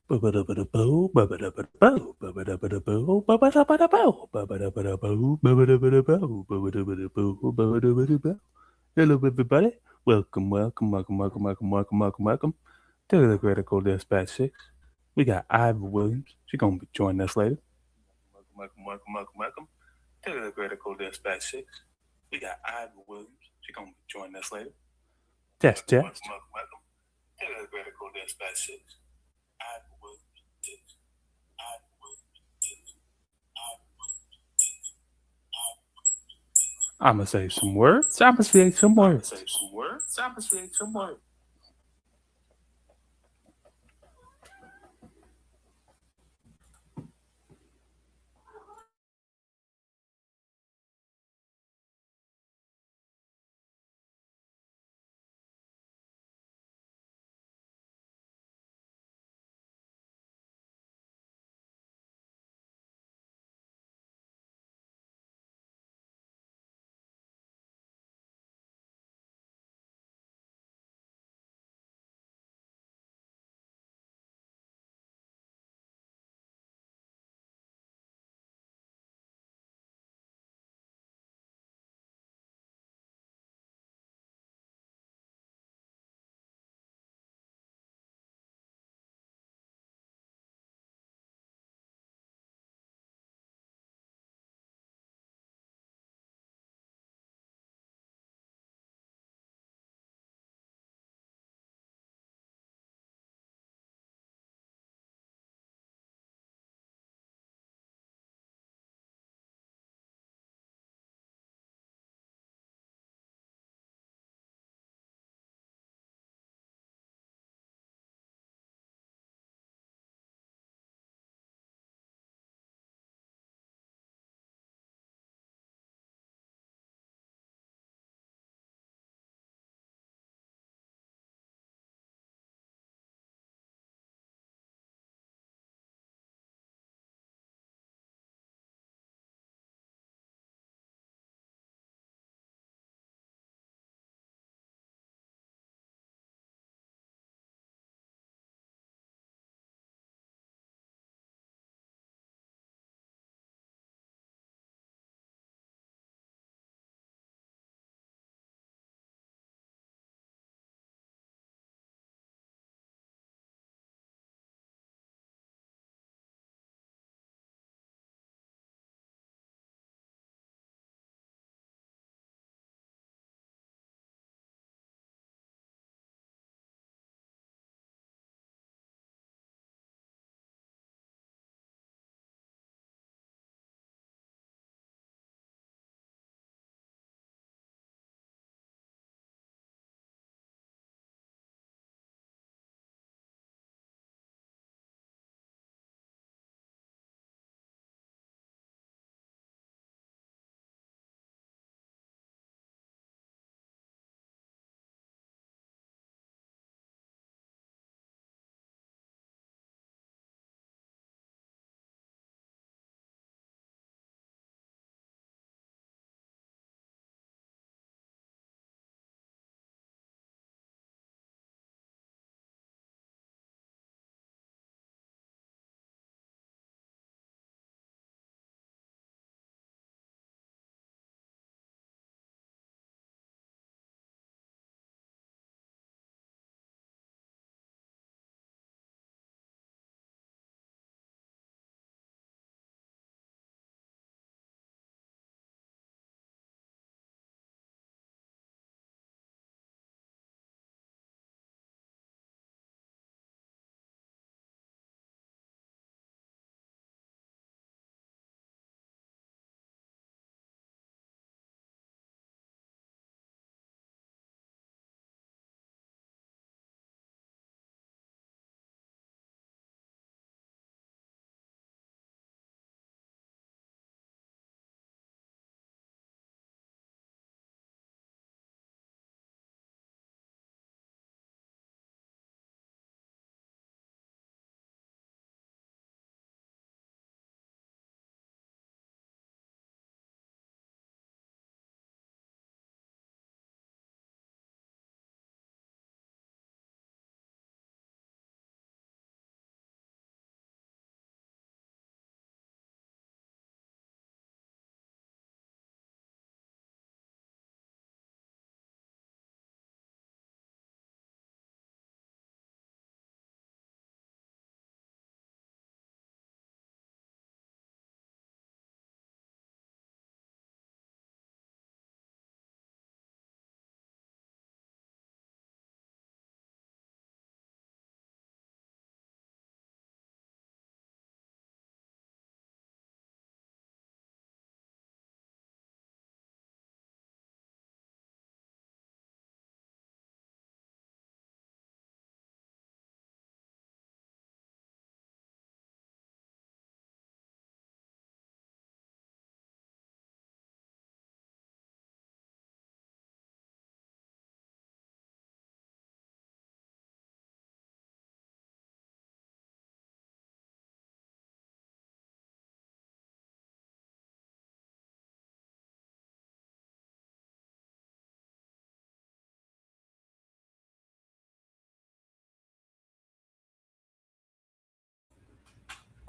Hello, everybody. Welcome to the Critical Dispatch 6. We got Iva Williams. She's going to be joining us later. Welcome to the Critical Dispatch 6. We got Iva Williams. She's going to be joining us later. Test, test. Welcome to the Critical Dispatch 6. Iva Williams. Iva Williams. I'm going to say some words. I'm going to say some words.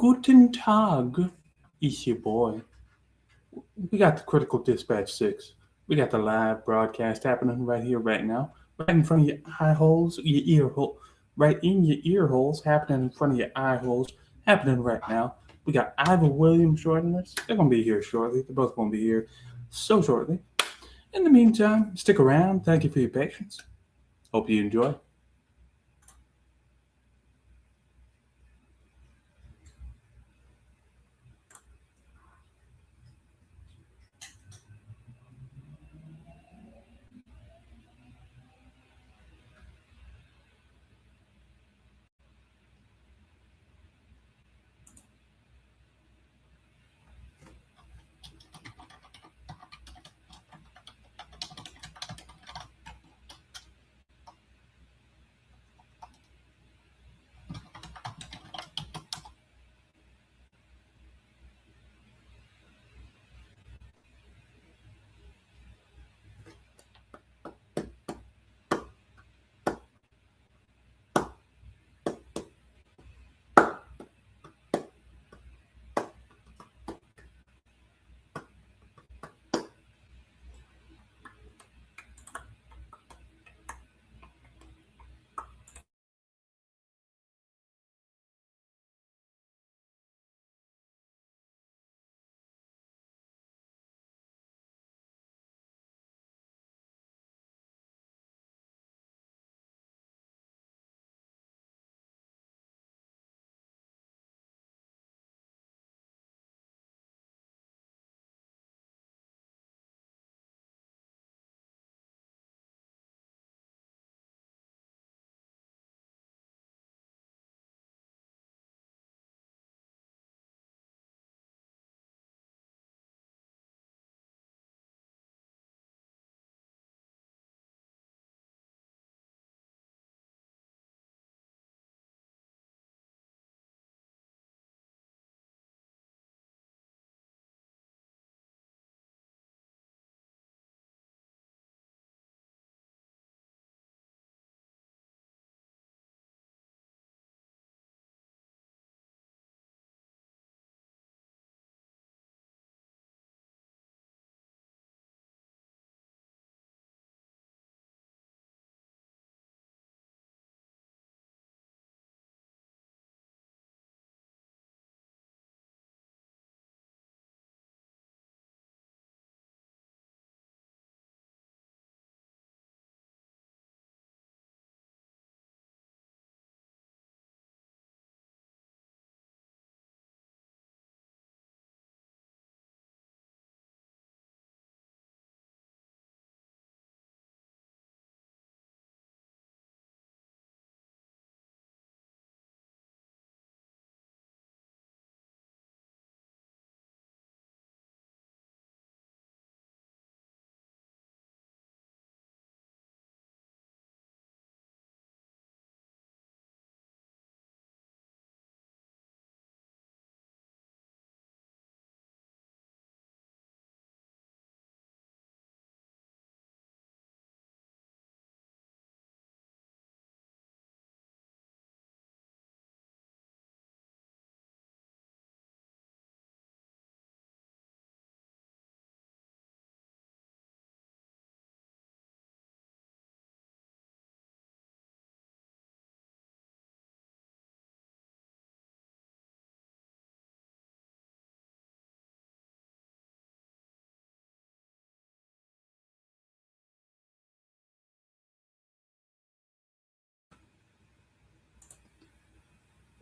Guten Tag, it's your boy. We got the Critical Dispatch 6. We got the live broadcast happening right here, right now, right in front of your eye holes, your ear hole, right in your ear holes, happening in front of your eye holes, happening right now. We got Iva Williams joining us. They're going to be here shortly. They're both going to be here so shortly. In the meantime, stick around. Thank you for your patience. Hope you enjoy.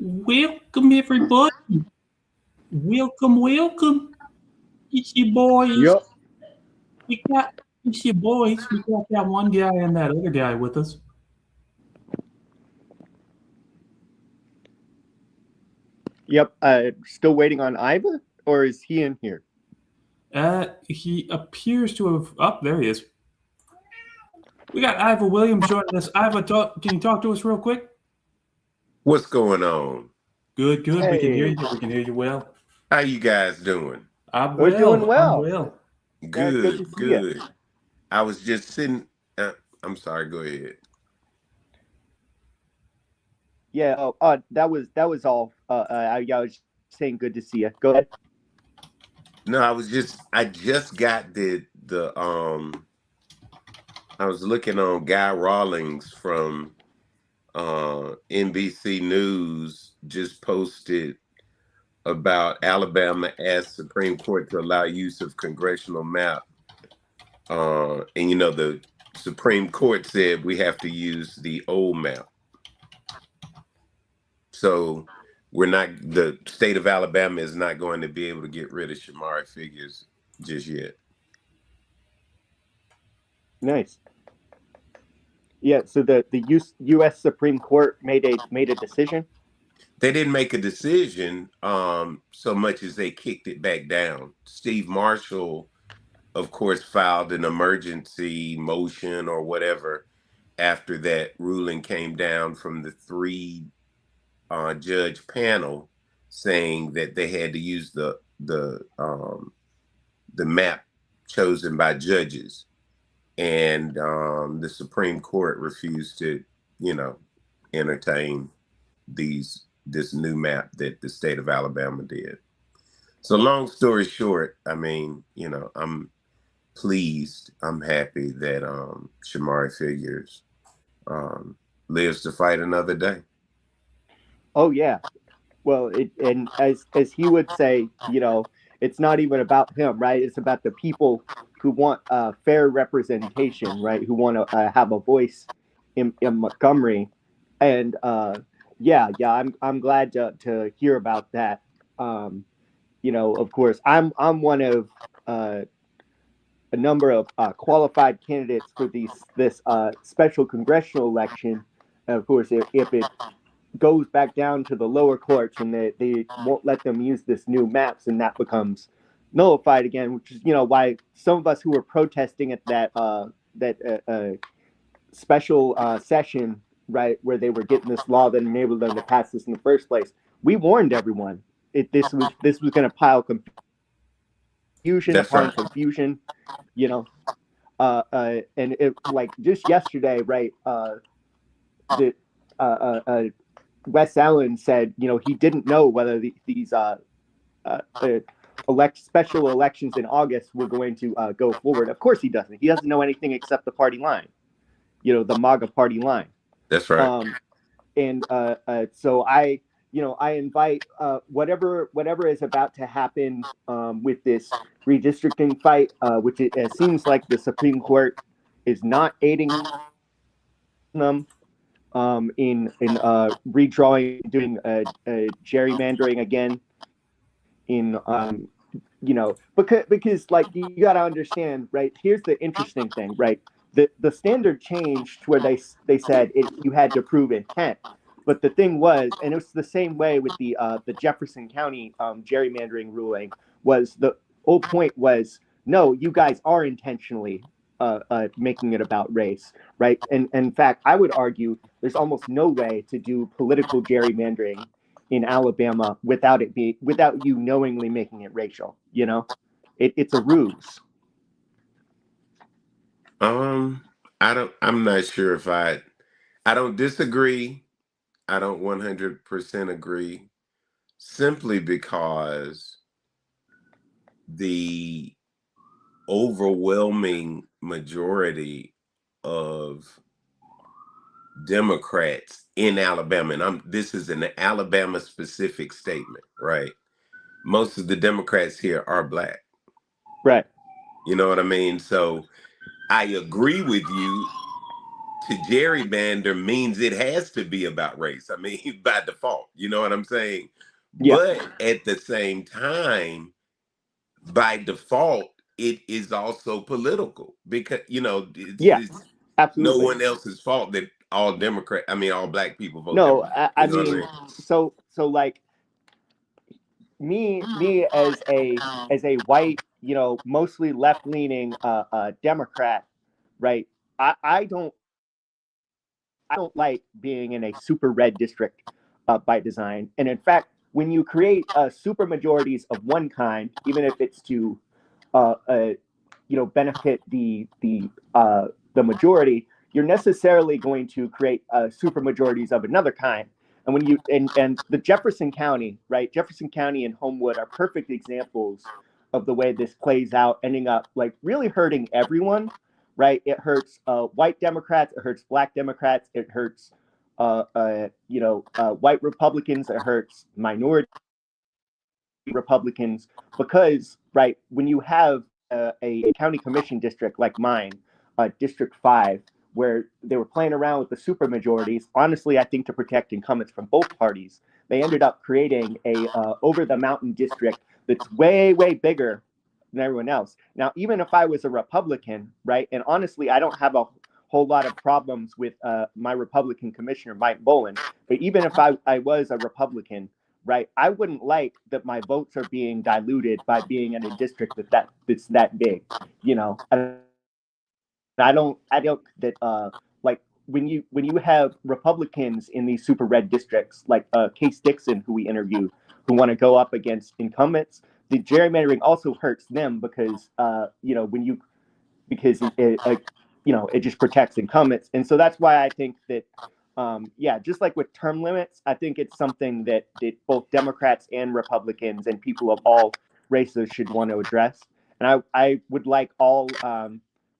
Welcome, everybody. Welcome, welcome. It's your boys. Yep. We got it's your boys. We got that one guy and that other guy with us. Yep. Still waiting on Iva, or is he in here? He appears to have. Up there he is. We got Iva Williams joining us. Iva, can you talk to us real quick? What's going on? Good, good. We can hear Hey. you. We can hear you well. How you guys doing? We're doing I'm well. well. Good Good, to see you. good. I was just sitting. I'm sorry. Go ahead. Yeah. That was all. I was saying good to see you. Go ahead. No, I just got I was looking on Guy Rawlings from NBC News just posted about Alabama asked Supreme Court to allow use of congressional map. And the Supreme Court said we have to use the old map. So the state of Alabama is not going to be able to get rid of Shamari Figures just yet. Nice. Yeah, so the U.S. Supreme Court made a decision. They didn't make a decision so much as they kicked it back down. Steve Marshall, of course, filed an emergency motion or whatever after that ruling came down from the 3-judge panel, saying that they had to use the map chosen by judges, and the Supreme Court refused to, entertain this new map that the state of Alabama did. So long story short, I mean, I'm pleased, I'm happy that Shamari Figures lives to fight another day. Oh yeah. Well, and as he would say, it's not even about him, right? It's about the people who want fair representation, right? Who want to have a voice in Montgomery, and I'm glad to hear about that. Of course, I'm one of a number of qualified candidates for this special congressional election. And of course, if it goes back down to the lower courts and they won't let them use this new maps, and that becomes nullified again, which is why some of us who were protesting at that special session, right, where they were getting this law that enabled them to pass this in the first place, we warned everyone this was going to pile confusion upon confusion, and it, like just yesterday, right, Wes Allen said, he didn't know whether these special elections in August were going to go forward. Of course he doesn't. He doesn't know anything except the party line, the MAGA party line. That's right. So I invite whatever is about to happen with this redistricting fight, which it seems like the Supreme Court is not aiding them in redrawing, doing gerrymandering again. Because like you got to understand, right? Here's the interesting thing, right? The standard changed where they said you had to prove intent, but the thing was, and it was the same way with the Jefferson County gerrymandering ruling. Was the whole point was, no, you guys are intentionally making it about race, right? And in fact, I would argue there's almost no way to do political gerrymandering in Alabama without you knowingly making it racial. It's a ruse. I'm not sure if I don't disagree. I don't 100% agree, simply because the overwhelming majority of Democrats in Alabama, and this is an Alabama specific statement, right? Most of the Democrats here are Black. Right. You know what I mean? So I agree with you. To gerrymander means it has to be about race. I mean, by default, you know what I'm saying? Yeah. But at the same time, by default, it is also political, because, it's absolutely no one else's fault that all Black people vote. No, I mean, so like me as a white, mostly left leaning Democrat, right? I don't like being in a super red district by design. And in fact, when you create super majorities of one kind, even if it's to benefit the majority, you're necessarily going to create super majorities of another kind. And when you and the Jefferson County, right? Jefferson County and Homewood are perfect examples of the way this plays out, ending up like really hurting everyone, right? It hurts white Democrats, it hurts Black Democrats, it hurts white Republicans, it hurts minority Republicans, because right when you have a county commission district like mine, District 5, where they were playing around with the supermajorities, honestly, I think to protect incumbents from both parties, they ended up creating a over the mountain district that's way bigger than everyone else. Now, even if I was a Republican, right, and honestly, I don't have a whole lot of problems with my Republican commissioner, Mike Bolin, but even if I was a Republican, right, I wouldn't like that my votes are being diluted by being in a district that's that big, you know. And I don't that like when you have Republicans in these super red districts like Case Dixon, who we interviewed, who want to go up against incumbents, the gerrymandering also hurts them because because it just protects incumbents. And so that's why I think that just like with term limits, I think it's something that both Democrats and Republicans and people of all races should want to address. And I would like all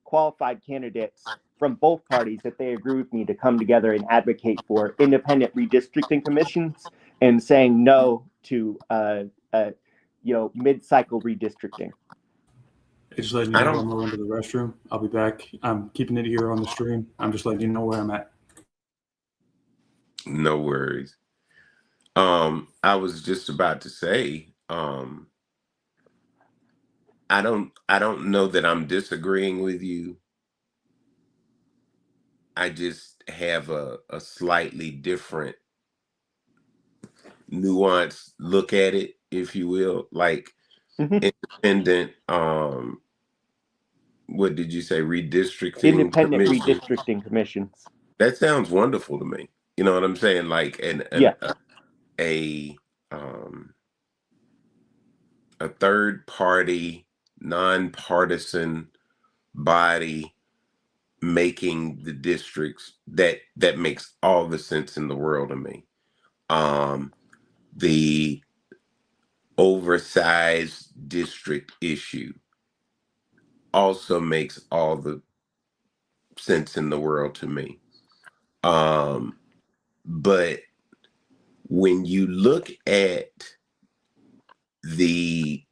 qualified candidates from both parties, if they agree with me, to come together and advocate for independent redistricting commissions and saying no to mid-cycle redistricting. Just letting you know I'm going to the restroom. I'll be back. I'm keeping it here on the stream. I'm just letting you know where I'm at. No worries. I was just about to say, I don't know that I'm disagreeing with you. I just have a slightly different nuanced look at it, if you will. Like independent, what did you say? Redistricting commission? Redistricting commissions. That sounds wonderful to me. You know what I'm saying? Like a third party, nonpartisan body making the districts, that makes all the sense in the world to me. The oversized district issue also makes all the sense in the world to me. But when you look at the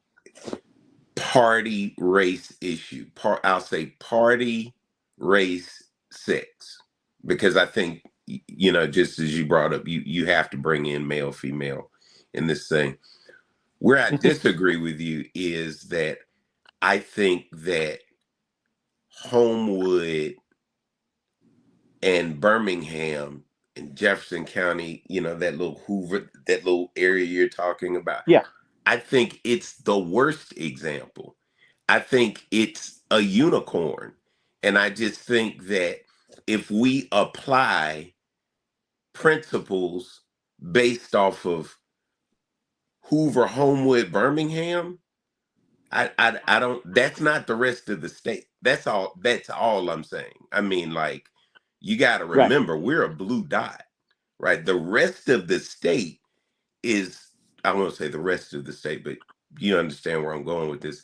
party race issue, I'll say party race sex, because I think, just as you brought up, you have to bring in male, female in this thing. Where I disagree with you is that I think that Homewood and Birmingham and Jefferson County, that little area you're talking about. Yeah. I think it's the worst example. I think it's a unicorn. And I just think that if we apply principles based off of Hoover, Homewood, Birmingham, I don't, that's not the rest of the state. That's all I'm saying. I mean, like, you got to remember, we're a blue dot, right? The rest of the state is, I won't say the rest of the state, but you understand where I'm going with this,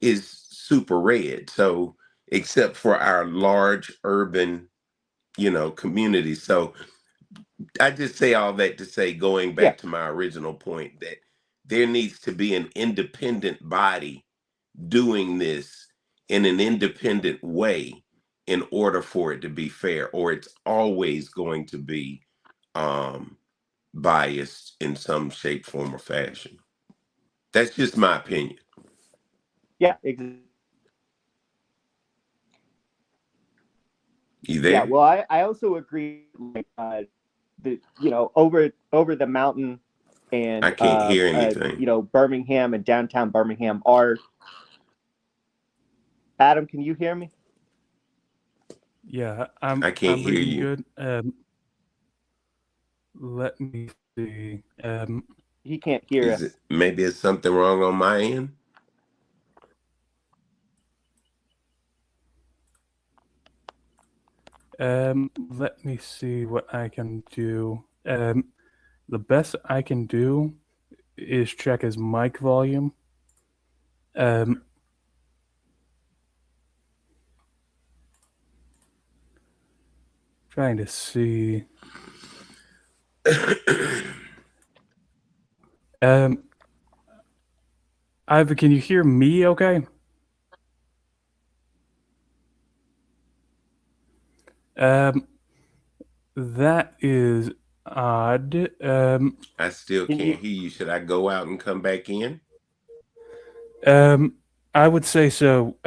is super red. So except for our large urban, communities. So I just say all that to say, going back to my original point, that there needs to be an independent body doing this in an independent way in order for it to be fair, or it's always going to be biased in some shape, form, or fashion. That's just my opinion. Yeah, exactly. You there? Yeah, well, I also agree. Like, over the mountain, and I can't hear anything. Birmingham and downtown Birmingham are. Adam, can you hear me? Yeah, I can't hear you. Good. Let me see. He can't hear us. Maybe it's something wrong on my end? Let me see what I can do. The best I can do is check his mic volume. Trying to see. Iva, can you hear me okay? That is odd. I still can't hear you. Should I go out and come back in? I would say so.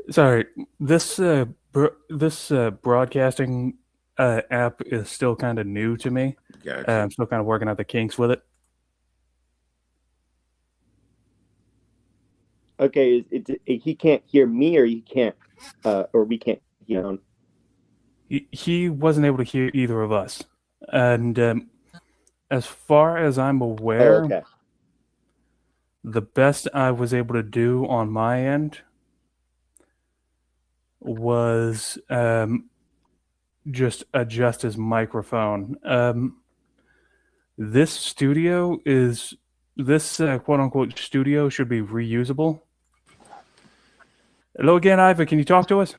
Sorry, this broadcasting app is still kind of new to me. Gotcha. I'm still kind of working out the kinks with it. Okay, he can't hear me, or he can't, or we can't hear him. He wasn't able to hear either of us, and as far as I'm aware, okay. The best I was able to do on my end was just adjust his microphone. This quote unquote studio should be reusable. Hello again, Iva. Can you talk to us?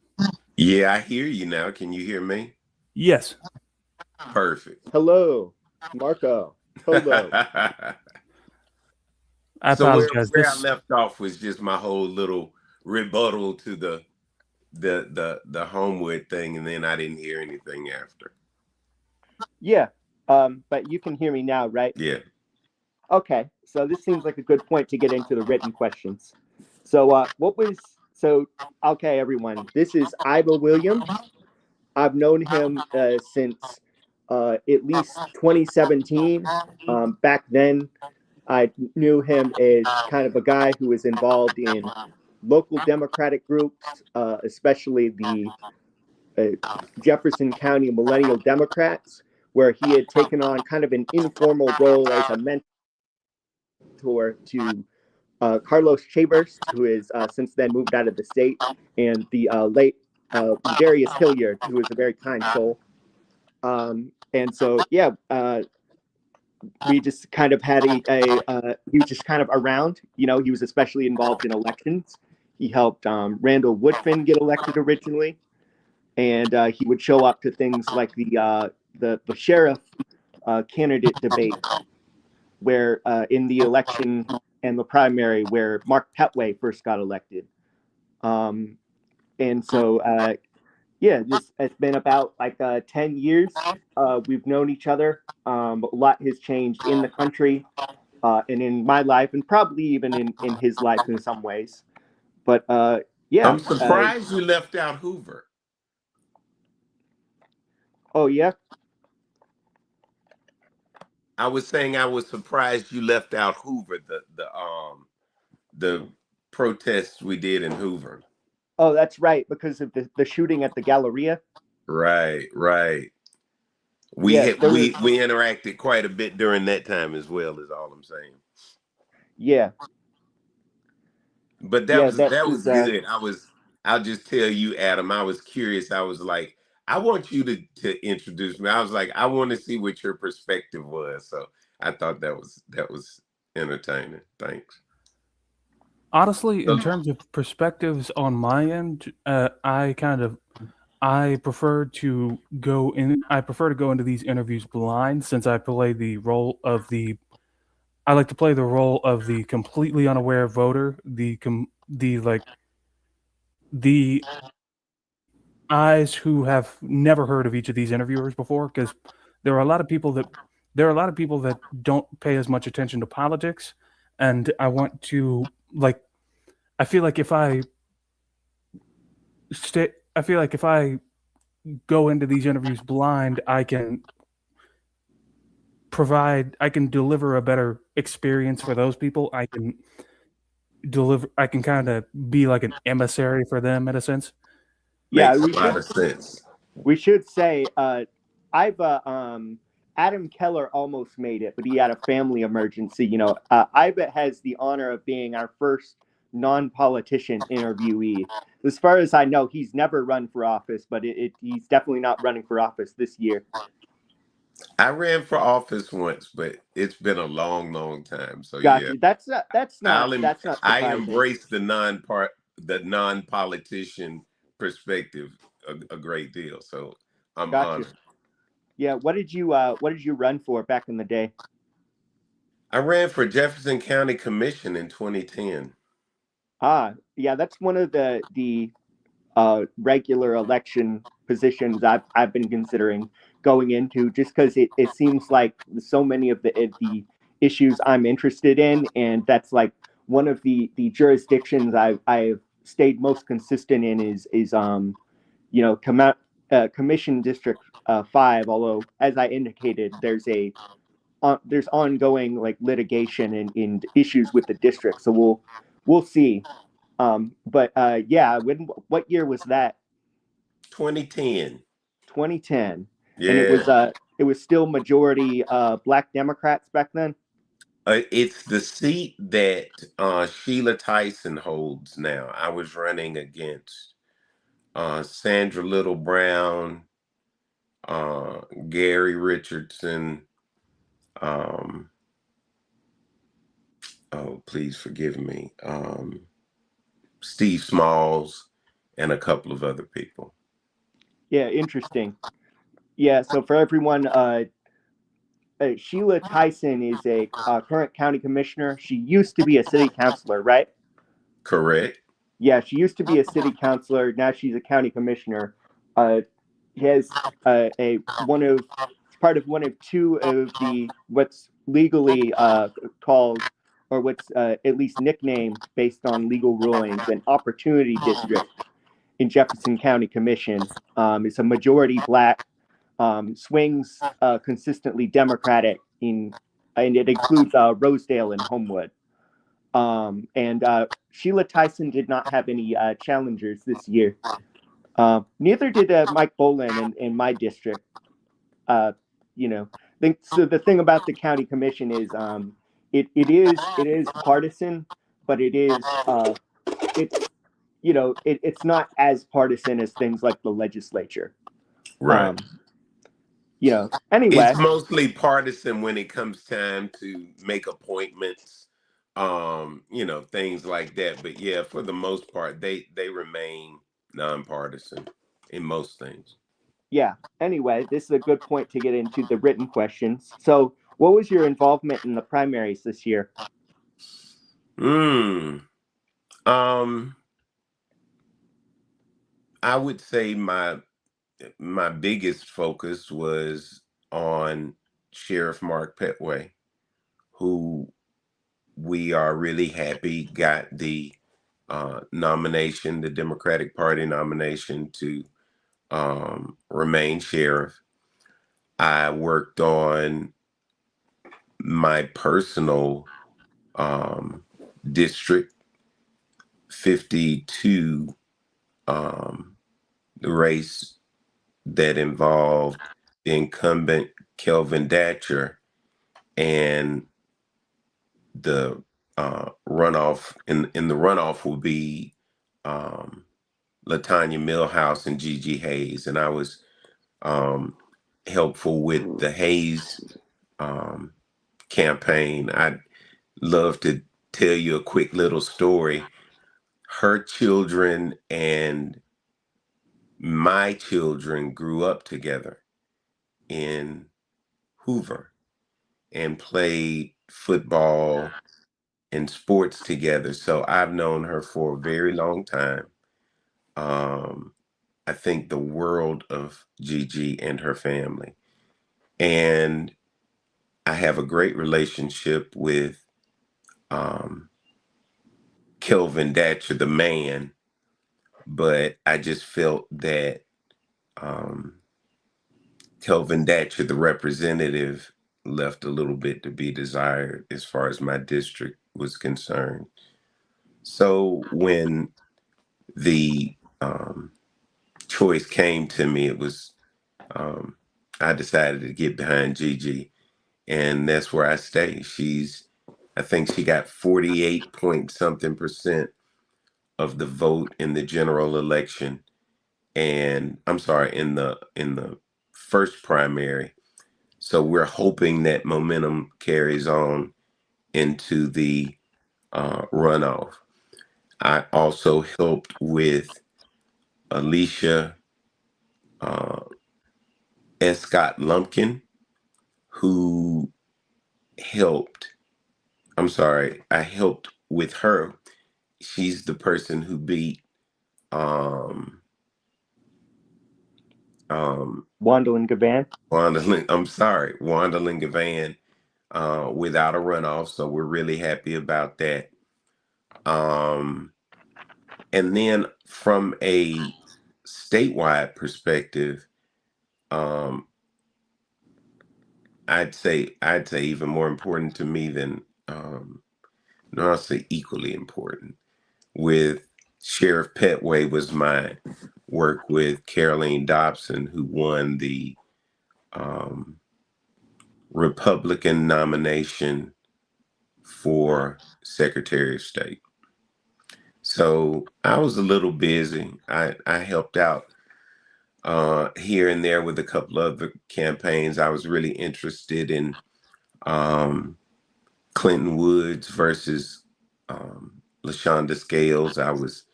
Yeah, I hear you now. Can you hear me? Yes. Perfect. Hello, Marco. Hello. I apologize. Where I left off was just my whole little rebuttal to the Homewood thing, and then I didn't hear anything after. Yeah, but you can hear me now, right? Yeah. Okay, so this seems like a good point to get into the written questions. So okay, everyone, this is Iva Williams. I've known him since at least 2017. Back then, I knew him as kind of a guy who was involved in local Democratic groups, especially the Jefferson County Millennial Democrats, where he had taken on kind of an informal role as a mentor to Carlos Chavers, who has since then moved out of the state, and the late Darius Hilliard, who is a very kind soul. And so, yeah, we just kind of had he was just kind of around. You know, he was especially involved in elections. He helped Randall Woodfin get elected originally, and he would show up to things like the sheriff candidate debate, where in the election and the primary where Mark Petway first got elected. And so, yeah, it's been about like 10 years. We've known each other. A lot has changed in the country and in my life, and probably even in his life in some ways. But yeah. I'm surprised you left out Hoover. Oh, yeah? I was saying I was surprised you left out Hoover, the protests we did in Hoover. Oh, that's right, because of the shooting at the Galleria. Right. We interacted quite a bit during that time as well, is all I'm saying. Yeah. But that was good. I'll just tell you, Adam, I was curious. I was like, I want you to introduce me. I was like, I want to see what your perspective was. So I thought that was entertaining. Thanks. Honestly, in terms of perspectives on my end, I prefer to go into these interviews blind, since I play the role of I like to play the role of the completely unaware voter, the eyes who have never heard of each of these interviewers before, because there are a lot of people that don't pay as much attention to politics, and I want to I feel like if I go into these interviews blind, I can deliver a better experience for those people. I can kind of be like an emissary for them in a sense. Yeah, Makes a lot of sense. We should say Iva Adam Keller almost made it, but he had a family emergency. Iva has the honor of being our first non-politician interviewee. As far as I know, he's never run for office, but he's definitely not running for office this year. I ran for office once, but it's been a long, long time. So yeah, Gotcha. That's not I surprising. embrace the non-politician perspective a great deal. So I'm Gotcha. honored. Yeah. What did you run for back in the day? I ran for Jefferson County Commission in 2010. Yeah, that's one of the regular election positions I've been considering going into, just because it seems like so many of the issues I'm interested in, and that's like one of the jurisdictions I've stayed most consistent in is Commission District 5. Although, as I indicated, there's ongoing like litigation and issues with the district, so we'll see. But yeah, what year was that? 2010. 2010, and Yeah. it was still majority Black Democrats back then. It's the seat that Sheila Tyson holds now. I was running against Sandra Little Brown, Gary Richardson. Um, oh, please forgive me. Steve Smalls, and a couple of other people. Yeah, interesting. Yeah, so for everyone, Sheila Tyson is a current county commissioner. She used to be a city councilor, right? Correct. Yeah, she used to be a city councilor. Now she's a county commissioner. Has part of one of two of the what's legally called, or what's at least nicknamed based on legal rulings, an opportunity district in Jefferson County Commission. It's a majority Black, swings consistently Democratic and it includes Rosedale and Homewood. And Sheila Tyson did not have any challengers this year. Neither did Mike Boland in my district. Uh, so the thing about the county commission is it is partisan, but it's it's not as partisan as things like the legislature. Right. Anyway. It's mostly partisan when it comes time to make appointments, things like that. But yeah, for the most part, they remain nonpartisan in most things. Yeah. Anyway, this is a good point to get into the written questions. So, what was your involvement in the primaries this year? I would say my biggest focus was on Sheriff Mark Petway, who we are really happy got the nomination, the Democratic Party nomination to remain sheriff. I worked on my personal district 52, the race that involved the incumbent Kelvin Datcher, and the runoff in the runoff will be Latanya Millhouse and Gigi Hayes, and I was helpful with the Hayes campaign. I'd love to tell you a quick little story. Her children and my children grew up together in Hoover and played football and sports together. So I've known her for a very long time. I think the world of Gigi and her family. And I have a great relationship with Kelvin Datcher, the man, but I just felt that Kelvin Datcher, the representative, left a little bit to be desired as far as my district was concerned. So when the choice came to me, it was I decided to get behind Gigi, and that's where I stay. I think she got 48 point something percent of the vote in the general election, and I'm sorry, in the first primary. So we're hoping that momentum carries on into the runoff. I also helped with Alicia Escott Lumpkin, who helped. I'm sorry, I helped with her. She's the person who beat um Wanda and Gavan. I'm sorry, Wanda Lingavan, without a runoff. So we're really happy about that. Um, and then from a statewide perspective, um, I'd say even more important to me than no, I'll say equally important. With Sheriff Petway was my work with Caroline Dobson, who won the um, Republican nomination for Secretary of State. So I was a little busy. I helped out here and there with a couple of other campaigns. I was really interested in um, Clinton Woods versus LaShonda Scales. I was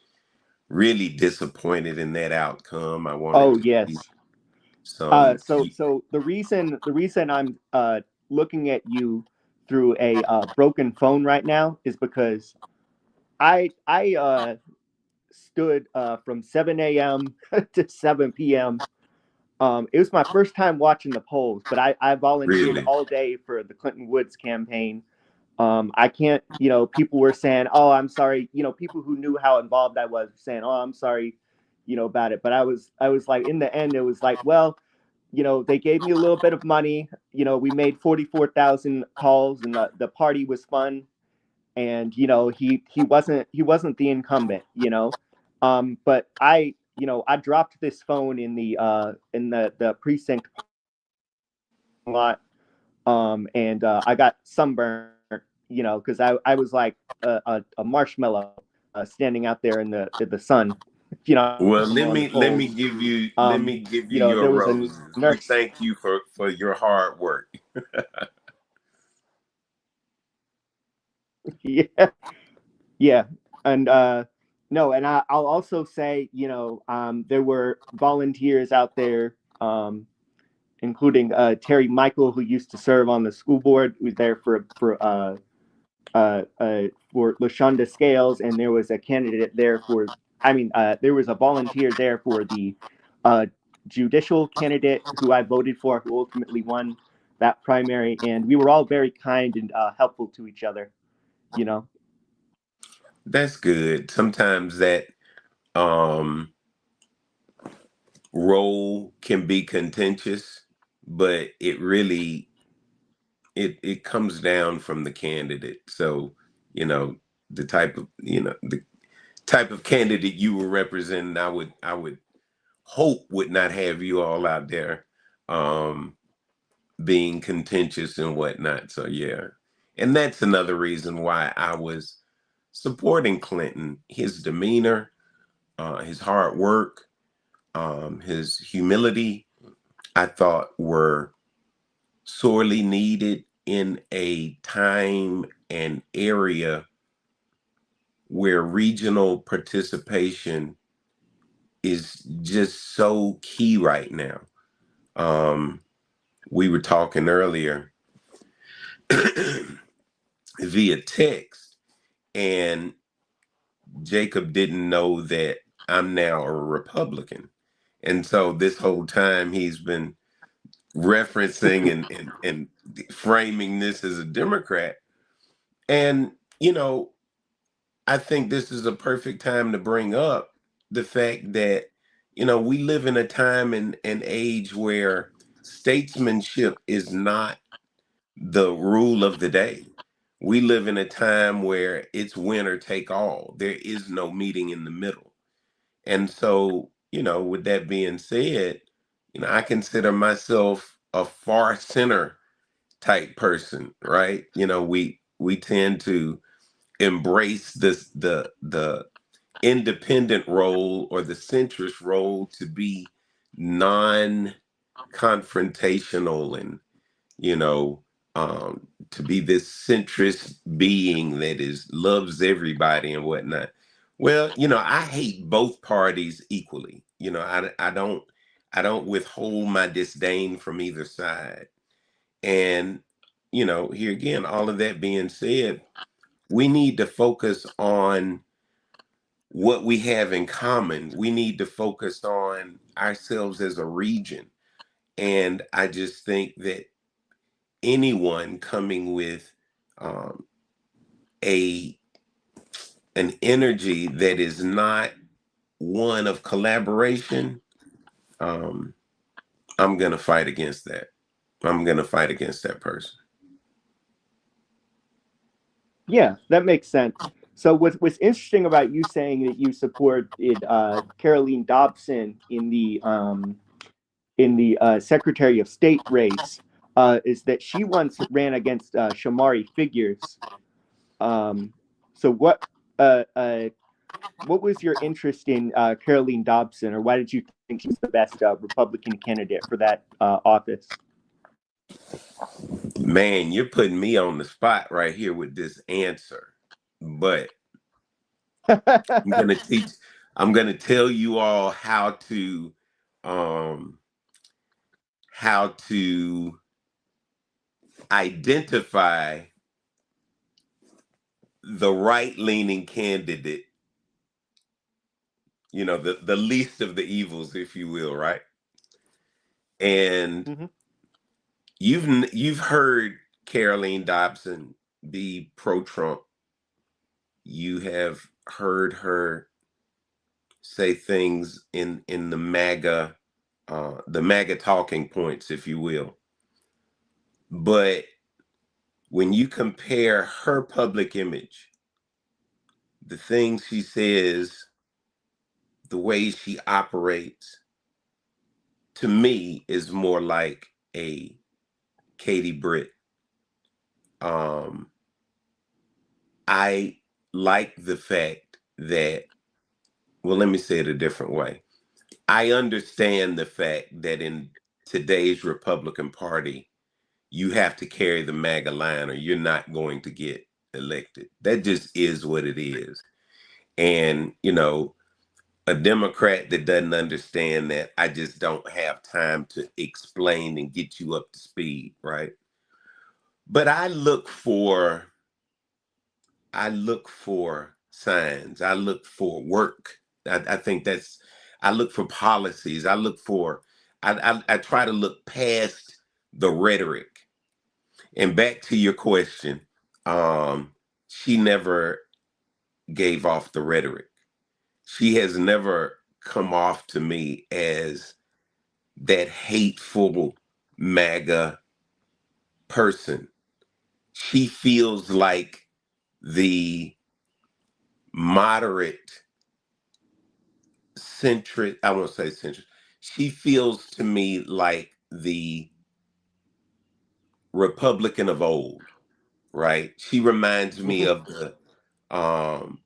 really disappointed in that outcome. I wanted Oh to see yes. some. So the reason I'm looking at you through a broken phone right now is because I stood from 7 a.m. to 7 p.m. It was my first time watching the polls, but I volunteered Really, all day for the Clinton Woods campaign. I can't, people were saying, "Oh, I'm sorry." People who knew how involved I was were saying, "Oh, I'm sorry," about it. But I was like, in the end, it was like, well, they gave me a little bit of money. We made 44,000 calls, and the party was fun. And he wasn't the incumbent. But I dropped this phone in the precinct lot, and I got sunburned, because I was like a marshmallow standing out there in the sun. well, I'm on the let me polls. give you let me give you your There was a roses. We nurse. thank you for your hard work. Yeah, yeah, and no, and I'll also say, there were volunteers out there, including Terry Michael, who used to serve on the school board, who was there for LaShonda Scales, and there was a candidate there for. I mean, there was a volunteer there for the uh, judicial candidate who I voted for, who ultimately won that primary, and we were all very kind and helpful to each other. You know. That's good. Sometimes that um, role can be contentious, but it comes down from the candidate. So you know the type of candidate you were representing. I would hope would not have you all out there um, being contentious and whatnot. So yeah, and that's another reason why I was supporting Clinton. His demeanor, his hard work, his humility, I thought were sorely needed in a time and area where regional participation is just so key right now. Um, we were talking earlier via text, and Jacob didn't know that I'm now a Republican. And so this whole time he's been referencing and framing this as a Democrat. And, I think this is a perfect time to bring up the fact that, we live in a time and an age where statesmanship is not the rule of the day. We live in a time where it's winner take all. There is no meeting in the middle. And so, with that being said, I consider myself a far center type person, right? You know, we tend to embrace the independent role or the centrist role to be non-confrontational and, you know, to be this centrist being that loves everybody and whatnot. Well, you know, I hate both parties equally. You know, I don't withhold my disdain from either side. And, you know, here again, all of that being said, we need to focus on what we have in common. We need to focus on ourselves as a region. And I just think that anyone coming with um, a an energy that is not one of collaboration, um, I'm gonna fight against that. I'm gonna fight against that person. Yeah, that makes sense. So what's interesting about you saying that you supported Caroline Dobson in the Secretary of State race is that she once ran against Shamari Figures. So what was your interest in Caroline Dobson, or why did you think she's the best Republican candidate for that office? Man, you're putting me on the spot right here with this answer. But I'm gonna teach. I'm gonna tell you all um, how to identify the right-leaning candidate. You know, the least of the evils, if you will, right? And Mm-hmm. you've heard Caroline Dobson be pro-Trump. You have heard her say things in the MAGA talking points, if you will. But when you compare her public image, the things she says, the way she operates, to me is more like a Katie Britt. I like the fact that, well, let me say it a different way. I understand the fact that in today's Republican Party, you have to carry the MAGA line or you're not going to get elected. That just is what it is. And, you know, a Democrat that doesn't understand that, I just don't have time to explain and get you up to speed, right? But I look for signs. I look for work. I think I look for policies. I try to look past the rhetoric. And back to your question, she never gave off the rhetoric. She has never come off to me as that hateful MAGA person. She feels like the moderate centric, I won't say centric. She feels to me like the Republican of old, right? She reminds me of the um,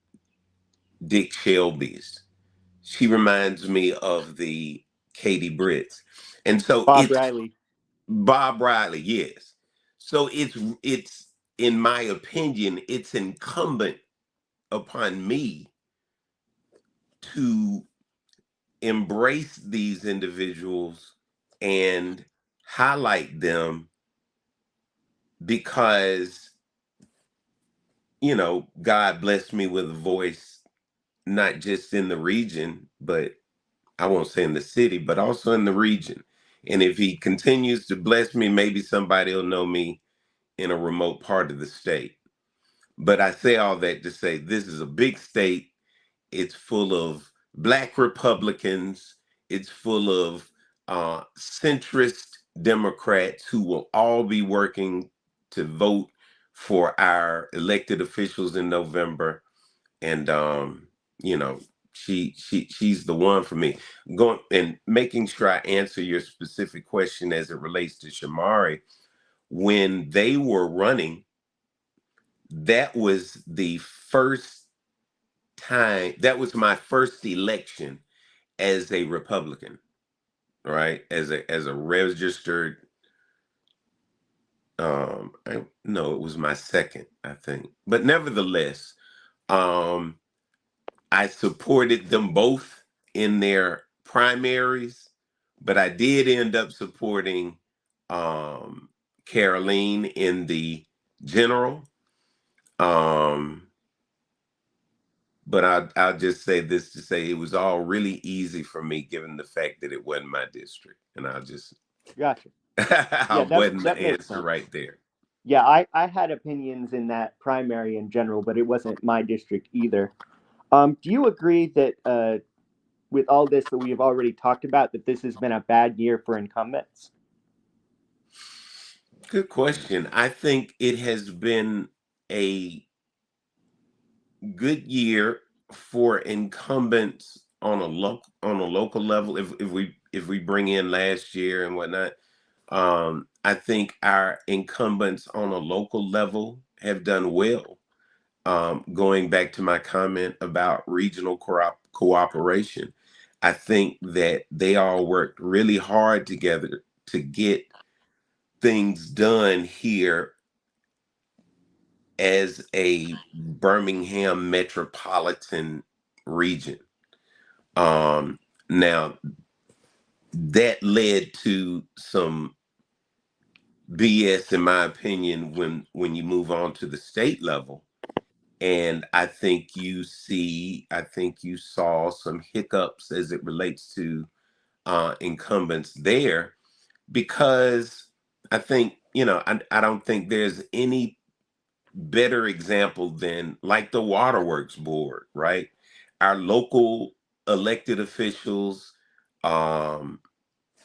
Dick Shelby's. She reminds me of the Katie Britts. And so Bob it's Riley. Bob Riley, yes. So it's in my opinion, it's incumbent upon me to embrace these individuals and highlight them because, you know, God blessed me with a voice, not just in the region, but I won't say in the city, but also in the region. And if he continues to bless me, maybe somebody will know me in a remote part of the state. But I say all that to say this is a big state. It's full of Black Republicans. It's full of centrist Democrats who will all be working to vote for our elected officials in November. And, you know, she's the one for me. Going and making sure I answer your specific question as it relates to Shamari. When they were running, that was the first time, that was my first election as a Republican, right? As a registered, no, it was my second, I think. But nevertheless, I supported them both in their primaries, but I did end up supporting Caroline in the general. But I'll just say this to say it was all really easy for me given the fact that it wasn't my district. And I'll just Gotcha. I'll Yeah, button the that makes answer sense. right there. Yeah, I had opinions in that primary in general, but it wasn't my district either. Do you agree that with all this that we have already talked about, that this has been a bad year for incumbents? Good question. I think it has been a good year for incumbents on a local level. If we bring in last year and whatnot, I think our incumbents on a local level have done well. Going back to my comment about regional cooperation, I think that they all worked really hard together to get things done here as a Birmingham metropolitan region. Now that led to some BS, in my opinion, when you move on to the state level. And I think you saw some hiccups as it relates to incumbents there, because I think, I don't think there's any better example than like the Waterworks Board, right? Our local elected officials, um,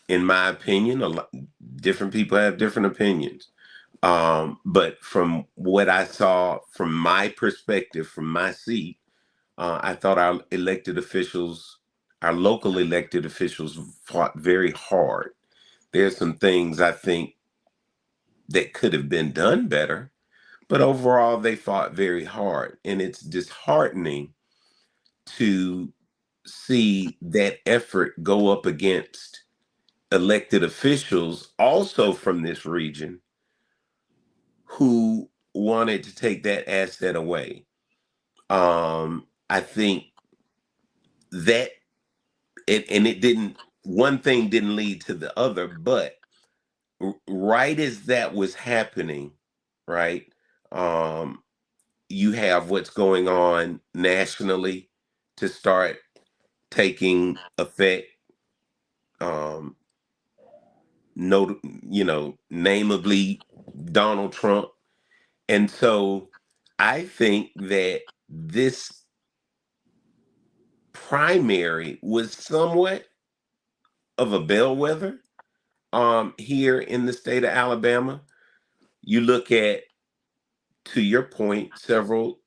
in my opinion, different people have different opinions. But from what I saw, from my perspective, from my seat, I thought our local elected officials fought very hard. There's some things I think that could have been done better, but overall they fought very hard. And it's disheartening to see that effort go up against elected officials also from this region who wanted to take that asset away. I think that it didn't, one thing didn't lead to the other, but right as that was happening, right, you have what's going on nationally to start taking effect. Um, Namely Donald Trump. And so I think that this primary was somewhat of a bellwether here in the state of Alabama. You look at, to your point, several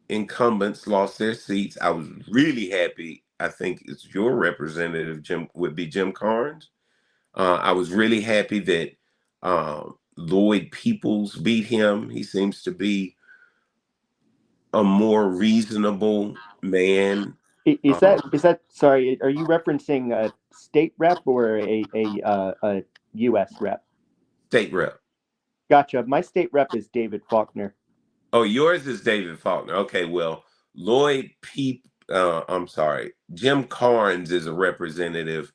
incumbents lost their seats. I was really happy. I think it's your representative, Jim Carnes. I was really happy that Lloyd Peoples beat him. He seems to be a more reasonable man. Is that sorry? Are you referencing a state rep or a U.S. rep? State rep. Gotcha. My state rep is David Faulkner. Oh, yours is David Faulkner. Okay, well, I'm sorry, Jim Carnes is a representative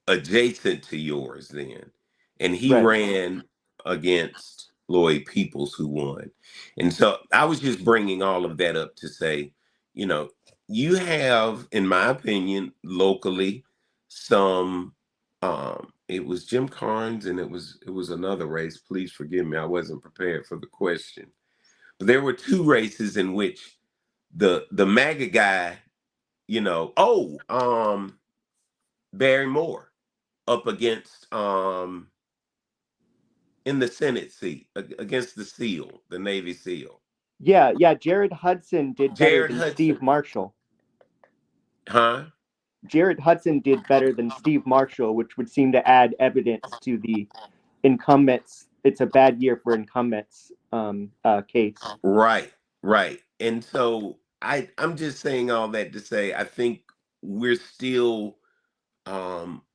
adjacent to yours then. And he Right. ran against Lloyd Peoples, who won. And so I was just bringing all of that up to say, you have, in my opinion, locally, some, it was Jim Carnes and it was another race. Please forgive me. I wasn't prepared for the question. But there were two races in which the MAGA guy, Barry Moore up against in the Senate seat against the Navy SEAL. Yeah. Jared Hudson did better Jared than Hudson. Steve Marshall. Huh? Jared Hudson did better than Steve Marshall, which would seem to add evidence to the incumbents. It's a bad year for incumbents case. Right, right. And so I'm just saying all that to say I think we're still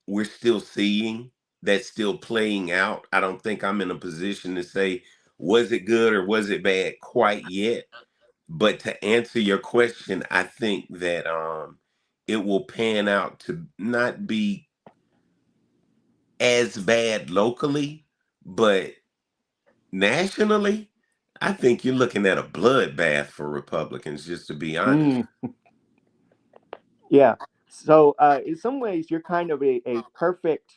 we're still seeing that's still playing out. I don't think I'm in a position to say was it good or was it bad quite yet. But to answer your question, I think that it will pan out to not be as bad locally, but nationally, I think you're looking at a bloodbath for Republicans, just to be honest. Mm, yeah. So in some ways, you're kind of a perfect,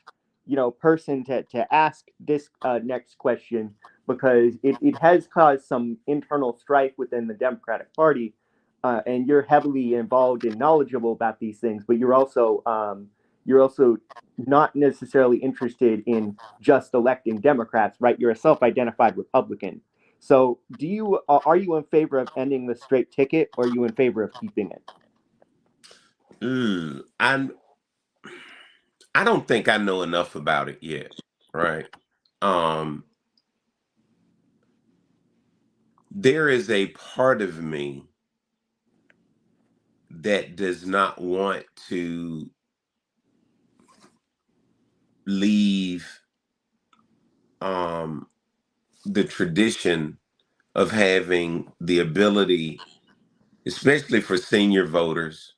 person to ask this next question because it has caused some internal strife within the Democratic Party, and you're heavily involved and knowledgeable about these things. But you're also not necessarily interested in just electing Democrats, right? You're a self-identified Republican. So, are you in favor of ending the straight ticket, or are you in favor of keeping it? Mm, I'm. I don't think I know enough about it yet, right? Um, there is a part of me that does not want to leave um, the tradition of having the ability, especially for senior voters,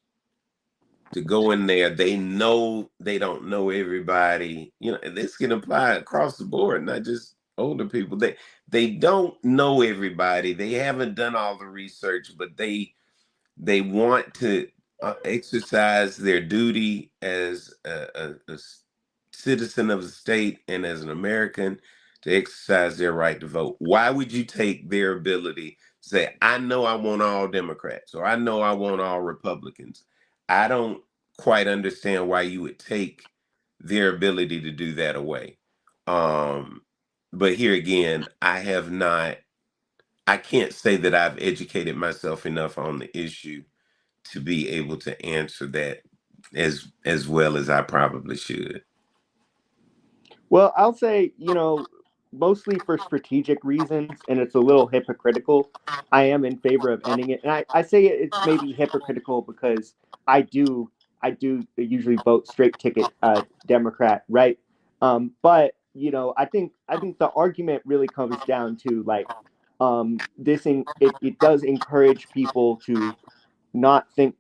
to go in there. They know they don't know everybody. You know, and this can apply across the board, not just older people. They don't know everybody. They haven't done all the research, but they want to exercise their duty as a citizen of the state and as an American to exercise their right to vote. Why would you take their ability to say, I know I want all Democrats or I know I want all Republicans? I don't quite understand why you would take their ability to do that away. Um, but here again, I can't say that I've educated myself enough on the issue to be able to answer that as well as I probably should. Well, I'll say, mostly for strategic reasons, and it's a little hypocritical. I am in favor of ending it. And I say it's maybe hypocritical because I do I do usually vote straight ticket Democrat, right? But I think the argument really comes down to like it does encourage people to not think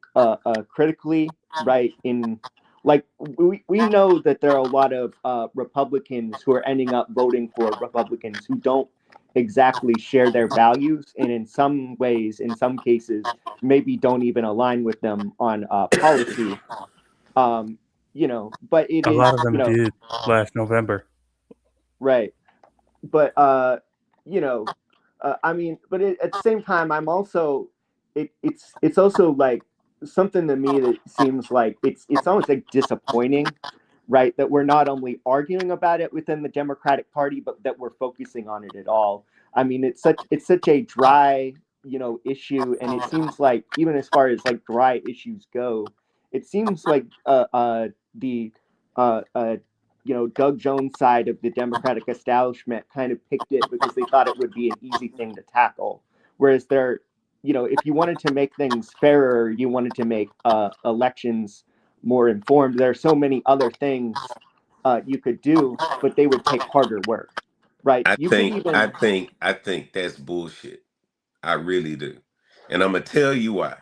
critically, right? In like we know that there are a lot of Republicans who are ending up voting for Republicans who don't exactly share their values, and in some ways, in some cases, maybe don't even align with them on policy. But it A lot is, of them did last November. right. But you know, I mean, but at the same time, I'm also it's also like something to me that seems like it's almost like disappointing, right? That we're not only arguing about it within the Democratic Party, but that we're focusing on it at all. I mean, it's such a dry, issue, and it seems like even as far as like dry issues go, it seems like the uh, uh, Doug Jones' side of the Democratic establishment kind of picked it because they thought it would be an easy thing to tackle. Whereas if you wanted to make things fairer, you wanted to make elections more informed. There are so many other things you could do, but they would take harder work, right? I You could think I even, think I think that's bullshit. I really do. And I'm gonna tell you why.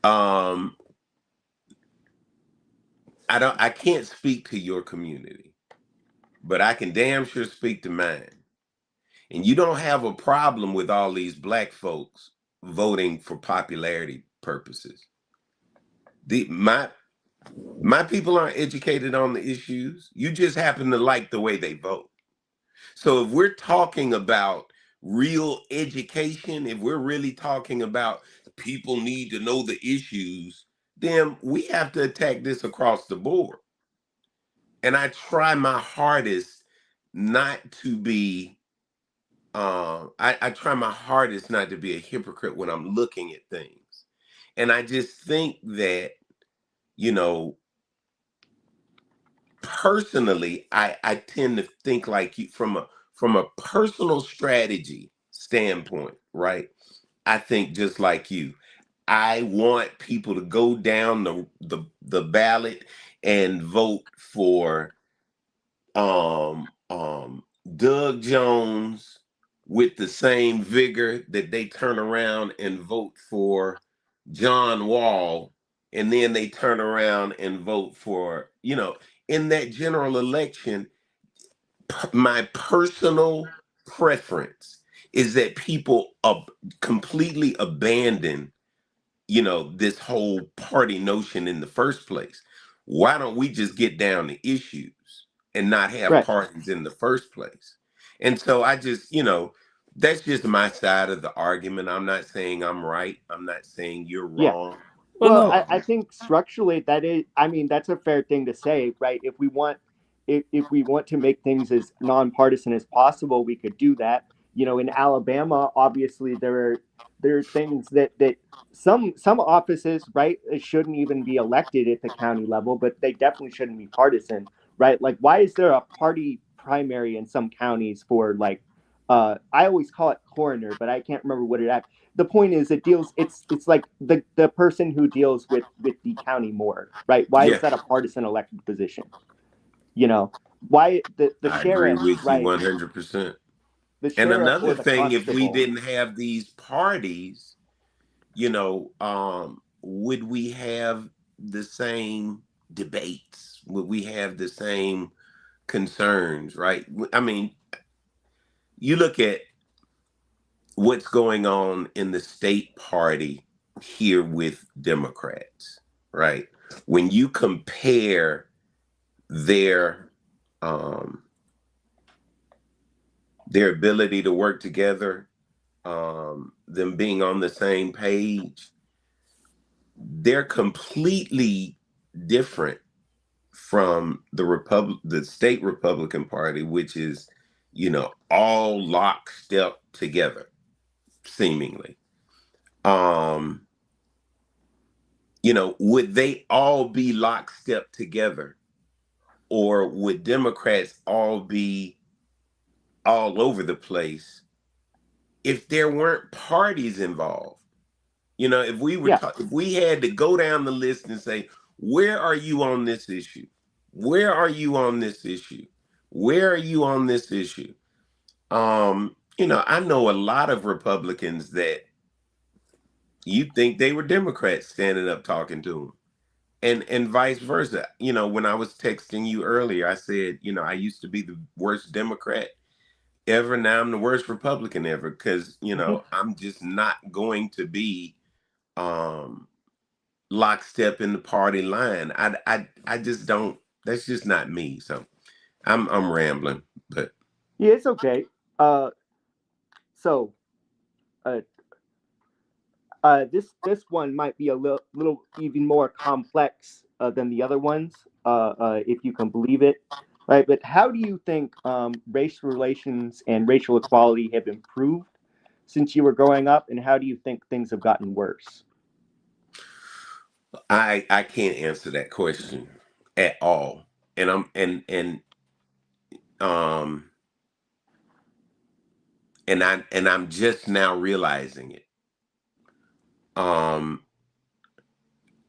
Um I can't speak to your community, but I can damn sure speak to mine. And you don't have a problem with all these black folks voting for popularity purposes. My people aren't educated on the issues. You just happen to like the way they vote. So if we're talking about real education, if we're really talking about people need to know the issues, then we have to attack this across the board. And I try my hardest not to be I try my hardest not to be a hypocrite when I'm looking at things. And I just think that you know, personally, I tend to think like you from a personal strategy standpoint, right? I think just like you. I want people to go down the ballot and vote for Doug Jones with the same vigor that they turn around and vote for John Wall, and then they turn around and vote for, in that general election, my personal preference is that people completely abandon, this whole party notion in the first place. Why don't we just get down to issues and not have Right. parties in the first place? And so I just, that's just my side of the argument. I'm not saying I'm right. I'm not saying you're Yeah. wrong. Well, no. I think structurally that is, I mean, that's a fair thing to say, right? If we want to make things as nonpartisan as possible, we could do that. In Alabama, obviously there are things that some offices, right, shouldn't even be elected at the county level, but they definitely shouldn't be partisan, right? Like, why is there a party primary in some counties for like, I always call it coroner, but I can't remember what it. The point is, it's like the person who deals with the county more, right? Why is Yeah, that a partisan elected position? Why the I agree sheriff, with you right? 100%. The And sheriff another or the thing, if we constable. didn't have these parties, would we have the same debates? Would we have the same concerns, right? I mean, you look at what's going on in the state party here with Democrats, right? When you compare their um, their ability to work together, them being on the same page, they're completely different from the state Republican Party, which is, all lockstep together, seemingly. Um, would they all be lockstep together, or would Democrats all be all over the place if there weren't parties involved? Yeah, If we had to go down the list and say, where are you on this issue? Where are you on this issue? Where are you on this issue? I know a lot of Republicans that you think they were Democrats standing up talking to them. And vice versa. When I was texting you earlier, I said, I used to be the worst Democrat ever. Now I'm the worst Republican ever, because, I'm just not going to be lockstep in the party line. I just don't. That's just not me. So I'm rambling, but yeah, it's okay. Uh, so uh, this one might be a little even more complex than the other ones, if you can believe it, right? But how do you think race relations and racial equality have improved since you were growing up, and how do you think things have gotten worse? I can't answer that question at all. And um I'm just now realizing it. Um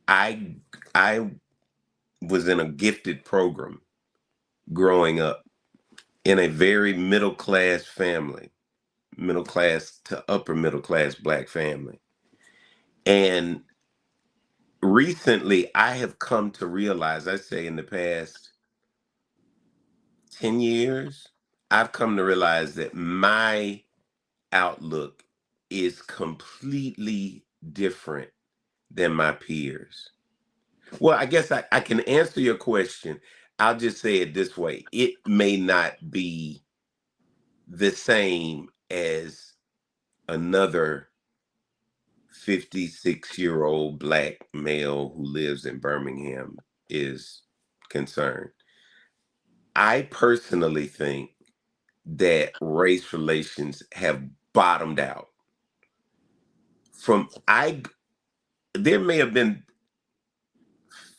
I I was in a gifted program growing up in a very middle class family, middle class to upper middle class Black family. And recently I have come to realize, I say in the past 10 years, I've come to realize that my outlook is completely different than my peers. Well, I guess I can answer your question. I'll just say it this way. It may not be the same as another 56-year-old Black male who lives in Birmingham is concerned. I personally think that race relations have bottomed out. From I There may have been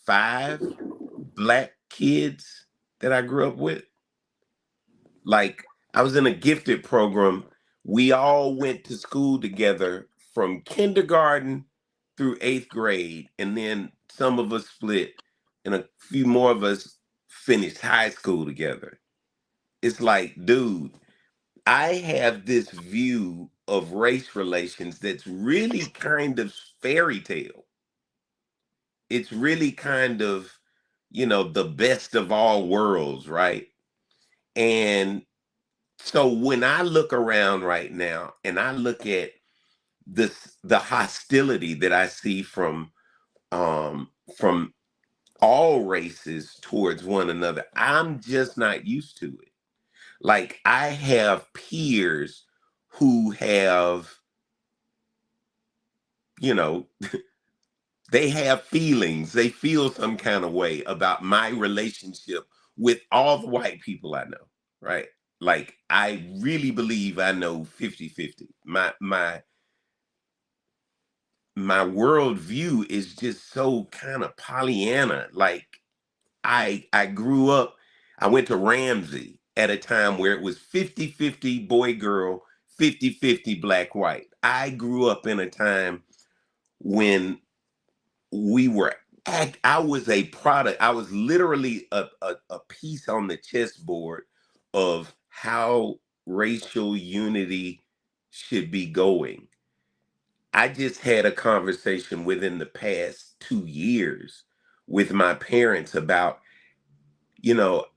5 black kids that I grew up with. Like, I was in a gifted program. We all went to school together from kindergarten through 8th grade. And then some of us split, and a few more of us finished high school together. It's like, dude, I have this view of race relations that's really kind of fairy tale. It's really kind of, the best of all worlds, right? And so when I look around right now and I look at the hostility that I see from all races towards one another, I'm just not used to it. Like, I have peers who have, you know, they have feelings. They feel some kind of way about my relationship with all the white people I know, right? Like, I really believe I know 50-50. My worldview is just so kind of Pollyanna. Like, I grew up, I went to Ramsey at a time where it was 50-50 boy girl, 50-50 black white. I grew up in a time when we were I was a product. I was literally a piece on the chessboard of how racial unity should be going. I just had a conversation within the past 2 years with my parents about,